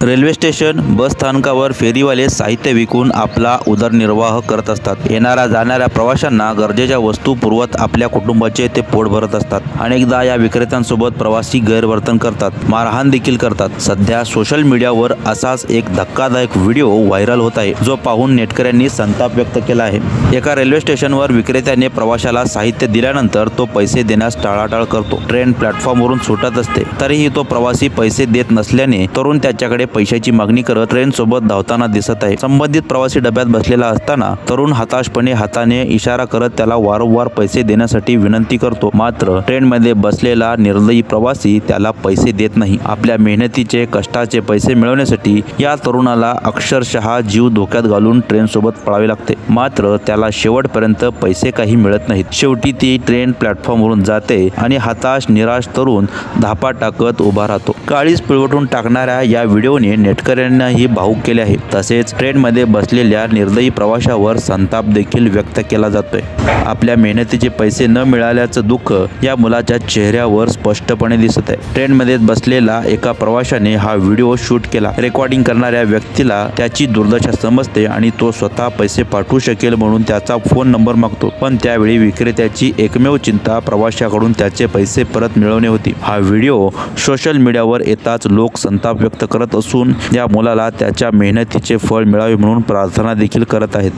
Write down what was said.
Railway station, बस स्थानकावर फेरीवाले साहित्य विकून आपला उदरनिर्वाह करत असतात. येणाऱ्या जाणाऱ्या प्रवाशांना गरजेच्या वस्तू पुरवत आपल्या कुटुंबाचे ते पोट भरत असतात. अनेकदा या विक्रेत्यांसोबत प्रवासी गैरवर्तन करतात, मारहाण देखील करतात. सध्या सोशल मीडियावर असाच एक धक्कादायक व्हिडिओ व्हायरल होत आहे, जो पाहून नेटकऱ्यांनी संताप व्यक्त केला आहे. एका रेल्वे स्टेशनवर विक्रेत्याने प्रवाशाला साहित्य दिल्यानंतर तो पैसे देण्यास टाळाटाळ करतो. ट्रेन प्लॅटफॉर्मवरून सुटत असते, तरीही तो प्रवासी पैसे देत नसल्याने तरुण त्याच्याकडे पैशाची मागणी करत ट्रेन सोबत धावताना दिसत आहे. संबंधित प्रवासी डब्यात बसलेला असताना तरुण हताशपणे हाताने इशारा करत त्याला वारंवार पैसे देण्यासाठी विनंती करतो. मात्र ट्रेनमध्ये बसलेला निर्दयी प्रवासी त्याला पैसे देत नाही. आपल्या मेहनतीचे कष्टाचे पैसे मिळवण्यासाठी या तरुणाला अक्षरशः जीव धोक्यात घालून ट्रेन सोबत पळावे लागते. मात्र त्याला शेवटपर्यंत पैसे काही मिळत नाहीत. शेवटी ती ट्रेन प्लॅटफॉर्मवरून जाते आणि हताश निराश तरुण धापा टाकत उभा राहतो. काळीज पिळवटून टाकणाऱ्या या व्हिडिओने नेटकऱ्यांनाही भावुक केले आहे. तसेच ट्रेनमध्ये बसलेल्या निर्दयी प्रवाशावर संताप देखील व्यक्त केला जातोय. आपल्या मेहनतीचे पैसे न मिळाल्याचं दुःख या मुलाच्या चेहऱ्यावर स्पष्टपणे दिसत आहे. ट्रेनमध्ये बसलेला एका प्रवाशाने हा व्हिडिओ शूट केला. रेकॉर्डिंग करणाऱ्या व्यक्तीला त्याची दुर्दशा समजते आणि तो स्वतः पैसे पाठवू शकेल म्हणून त्याचा फोन नंबर मागतो. पण त्यावेळी विक्रेत्याची एकमेव चिंता प्रवाशाकडून त्याचे पैसे परत मिळवणे होती. हा व्हिडिओ सोशल मीडियावर येताच लोक संताप व्यक्त करत असून या मुलाला त्याच्या मेहनतीचे फळ मिळावे म्हणून प्रार्थना देखील करत आहेत.